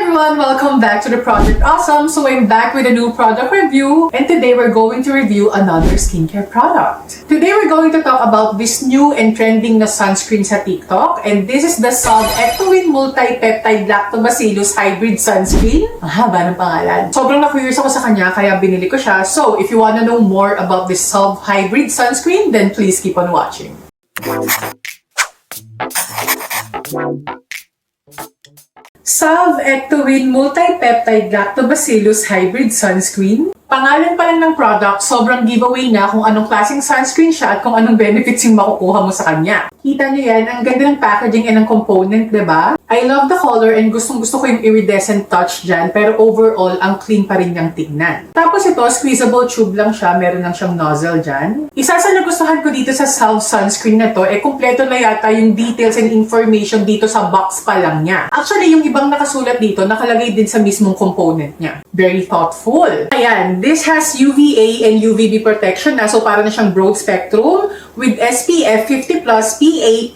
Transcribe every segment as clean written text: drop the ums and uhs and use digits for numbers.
everyone! Welcome back to the Project Awesome. So I'm back with a new product review, and today we're going to review another skincare product. Today we're going to talk about this new and trending na sunscreen sa TikTok, and this is the Suave Ectowin Multi-Peptide Lactobacillus Hybrid Sunscreen. Ang haba ng pangalan. Sobrang na-curious ako sa kanya, kaya binili ko siya. So if you wanna know more about this Suave Hybrid Sunscreen, then please keep on watching. Suave Ectowin Multi-Peptide Lactobacillus Hybrid Sunscreen. Pangalan pa lang ng product, sobrang giveaway na kung anong klaseng sunscreen siya at kung anong benefits yung makukuha mo sa kanya. Kita nyo yan, ang ganda ng packaging and ng component, diba? I love the color and gustong-gusto ko yung iridescent touch dyan, pero overall, ang clean pa rin niyang tignan. Tapos ito, squeezable tube lang siya, meron lang siyang nozzle dyan. Isa sa nagustuhan ko dito sa Suave sunscreen na to, kumpleto na yata yung details and information dito sa box pa lang niya. Actually, yung ibang nakasulat dito, nakalagay din sa mismong component niya. Very thoughtful. Ayan, this has UVA and UVB protection na, so para na siyang broad spectrum with SPF 50+, PA++++,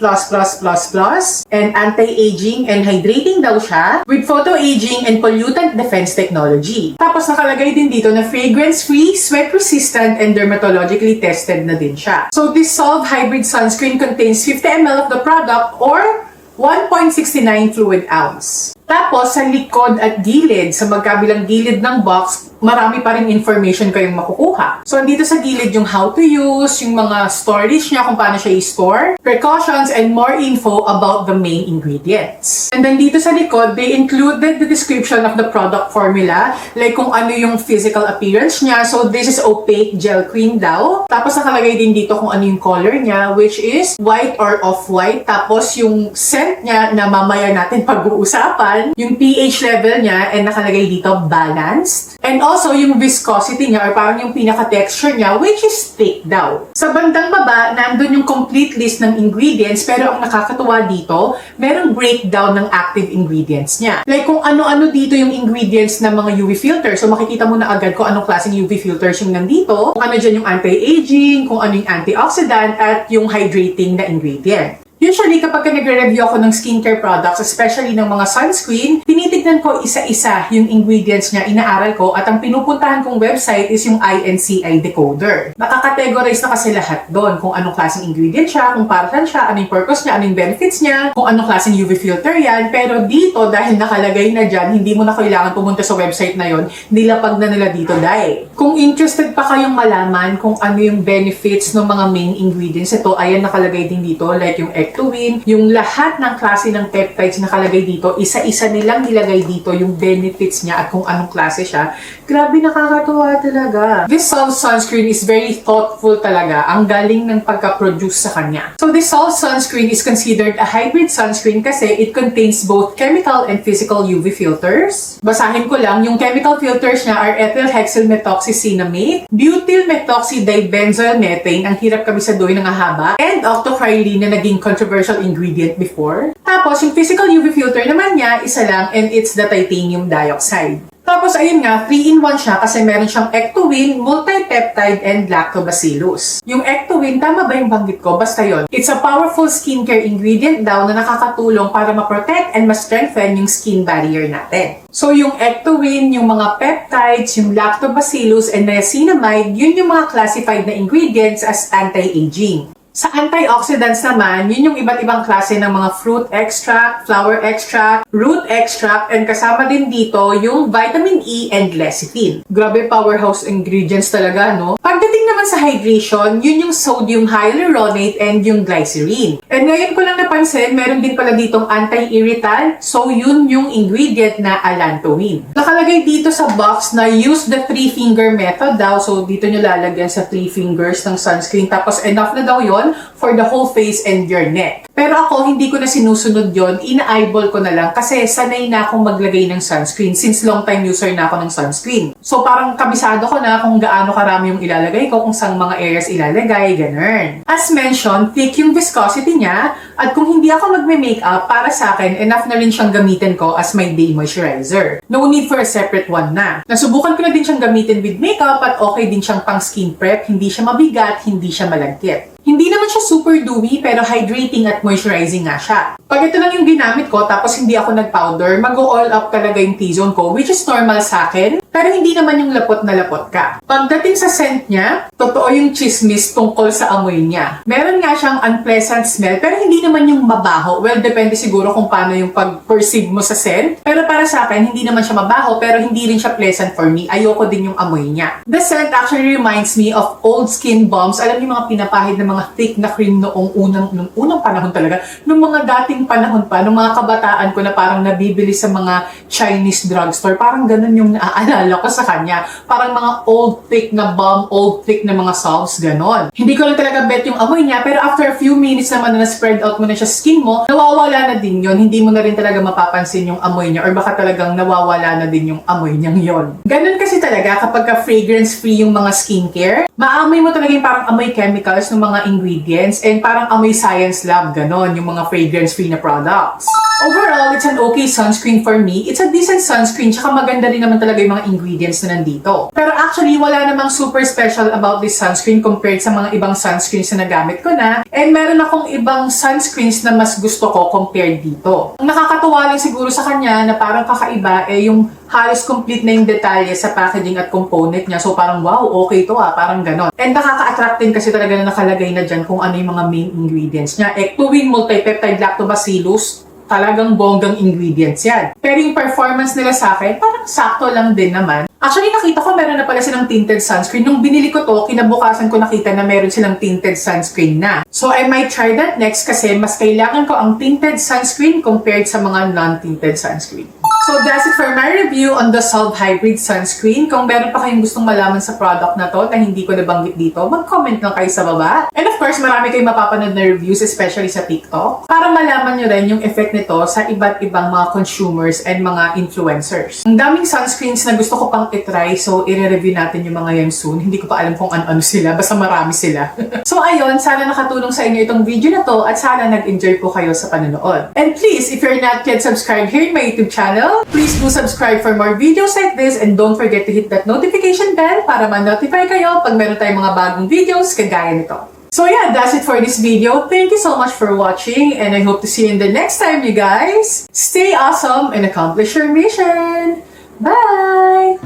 and anti-aging and hydrating daw siya with photo-aging and pollutant defense technology. Tapos nakalagay din dito na fragrance-free, sweat-resistant, and dermatologically tested na din siya. So this Suave Hybrid Sunscreen contains 50 ml of the product or 1.69 fluid ounce. Tapos, sa likod at gilid, sa magkabilang gilid ng box, marami pa rin information kayong makukuha. So, andito sa gilid yung how to use, yung mga storage niya, kung paano siya i-store, precautions, and more info about the main ingredients. And then dito sa likod, they included the description of the product formula, like kung ano yung physical appearance niya. So, this is opaque gel cream daw. Tapos, nakalagay din dito kung ano yung color niya, which is white or off-white. Tapos, yung scent niya na mamaya natin pag-uusapan, yung pH level niya, and nakalagay dito balanced. And also, yung viscosity niya, or parang yung pinaka-texture niya, which is thick daw. Sa bandang baba, nandun yung complete list ng ingredients, pero ang nakakatuwa dito, merong breakdown ng active ingredients niya. Like kung ano-ano dito yung ingredients ng mga UV filter. So makikita mo na agad kung anong klaseng UV filters yung nandito, kung ano dyan yung anti-aging, kung ano yung antioxidant, at yung hydrating na ingredient. Usually, kapag nagre-review ako ng skincare products, especially ng mga sunscreen, tinitignan ko isa-isa yung ingredients niya, inaaral ko, at ang pinupuntahan kong website is yung INCI decoder. Nakakategorize na kasi lahat doon, kung anong klaseng ingredient siya, kung para saan siya, anong purpose niya, anong benefits niya, kung anong klaseng UV filter yan. Pero dito, dahil nakalagay na dyan, hindi mo na kailangan pumunta sa website na yon, nilapag na nila dito dahil. Kung interested pa kayong malaman kung ano yung benefits ng mga main ingredients, ito, ayan nakalagay din dito, like yung Ectowin, yung lahat ng klase ng peptides nakalagay dito, isa-isa nilang nilagay dito yung benefits niya at kung anong klase siya. Grabe, nakakatuwa talaga. This Suave sunscreen is very thoughtful talaga. Ang galing ng pagka-produce sa kanya. So this Suave sunscreen is considered a hybrid sunscreen kasi it contains both chemical and physical UV filters. Basahin ko lang, yung chemical filters niya are ethyl hexyl methoxycinnamate, butyl methoxydibenzoyl methane, ang hirap kabisaduhin ng haba, and octocrylene na naging controversial ingredient before. Tapos, yung physical UV filter naman niya, isa lang, and it's the titanium dioxide. Tapos, ayun nga, 3-in-1 siya kasi meron siyang Ectowin, Multi-Peptide, and Lactobacillus. Yung Ectowin, tama ba yung banggit ko? Basta yun. It's a powerful skincare ingredient daw na nakakatulong para ma-protect and ma-strengthen yung skin barrier natin. So, yung Ectowin, yung mga peptides, yung Lactobacillus, and niacinamide, yun yung mga classified na ingredients as anti-aging. Sa antioxidants naman, yun yung iba't ibang klase ng mga fruit extract, flower extract, root extract, and kasama din dito yung vitamin E and lecithin. Grabe, powerhouse ingredients talaga, no? Pagdating naman sa hydration, yun yung sodium hyaluronate and yung glycerin. And ngayon ko lang napansin, meron din pala ditong anti-irritant, so yun yung ingredient na allantoin. Nakalagay dito sa box na use the 3-finger method daw, so dito nyo lalagyan sa 3 fingers ng sunscreen, tapos enough na daw yun for the whole face and your neck. Pero ako, hindi ko na sinusunod yon, ina-eyeball ko na lang kasi sanay na akong maglagay ng sunscreen since long time user na ako ng sunscreen. So parang kabisado ko na kung gaano karami yung ilalagay ko, kung saan mga areas ilalagay, ganun. As mentioned, thick yung viscosity niya, at kung hindi ako magme-makeup, para sa akin, enough na rin siyang gamitin ko as my day moisturizer. No need for a separate one na. Nasubukan ko na din siyang gamitin with makeup at okay din siyang pang skin prep, hindi siya mabigat, hindi siya malagkit. Hindi naman siya super dewy, pero hydrating at moisturizing nga siya. Pag ito lang yung ginamit ko, tapos hindi ako nag-powder, mag-all up talaga yung T-zone ko, which is normal sa akin, pero hindi naman yung lapot na lapot ka. Pagdating sa scent niya, totoo yung chismis tungkol sa amoy niya. Meron nga siyang unpleasant smell, pero hindi naman yung mabaho. Well, depende siguro kung paano yung pag-perceive mo sa scent. Pero para sa akin, hindi naman siya mabaho, pero hindi rin siya pleasant for me. Ayoko din yung amoy niya. The scent actually reminds me of old skin balms. Alam niyo mga pinapahid na mga thick na cream nung unang panahon talaga. Nung mga dating panahon pa, nung mga kabataan ko na parang nabibili sa mga Chinese drugstore. Parang ganun yung naaalala ko sa kanya. Parang mga old thick na balm, old thick na mga salves, ganon. Hindi ko lang talaga bet yung amoy niya, pero after a few minutes naman na spread out mo na siya skin mo, nawawala na din yun. Hindi mo na rin talaga mapapansin yung amoy niya or baka talagang nawawala na din yung amoy niyang yon. Ganon kasi talaga kapag fragrance-free yung mga skincare, maamoy mo talaga yung parang amoy chemicals ng mga ingredients and parang amoy science lab, ganon, yung mga fragrance-free na products. Overall, it's an okay sunscreen for me. It's a decent sunscreen, tsaka maganda rin naman talaga yung mga ingredients na nandito. Pero actually, wala namang super special about this sunscreen compared sa mga ibang sunscreens na nagamit ko na. And meron akong ibang sunscreens na mas gusto ko compared dito. Ang nakakatuwa lang siguro sa kanya na parang kakaiba yung halos complete na yung detalye sa packaging at component niya. So parang wow, okay to parang ganon. And nakaka-attract din kasi talaga na nakalagay na dyan kung ano yung mga main ingredients niya. Ectowin multipeptide lactobacillus, talagang bonggang ingredients yan. Pero yung performance nila sa akin, parang sakto lang din naman. Actually, nakita ko meron na pala silang tinted sunscreen. Nung binili ko to, kinabukasan ko nakita na meron silang tinted sunscreen na. So, I might try that next kasi mas kailangan ko ang tinted sunscreen compared sa mga non-tinted sunscreen. So, that's it for my review on the Salt Hybrid Sunscreen. Kung meron pa kayong gustong malaman sa product na to na hindi ko nabanggit dito, mag-comment lang kayo sa baba. And of course, marami kayong mapapanood na reviews, especially sa TikTok, para malaman nyo rin yung effect nito sa iba't ibang mga consumers and mga influencers. Ang daming sunscreens na gusto ko pang itry, so i-review natin yung mga yan soon. Hindi ko pa alam kung ano sila, basta marami sila. So ayun, sana nakatulong sa inyo itong video na to at sana nag-enjoy po kayo sa panonood. And please, if you're not yet subscribed here in my YouTube channel, please do subscribe for more videos like this and don't forget to hit that notification bell para ma-notify kayo pag meron tayong mga bagong videos kagaya nito. So yeah, that's it for this video. Thank you so much for watching and I hope to see you in the next time, you guys. Stay awesome and accomplish your mission. Bye!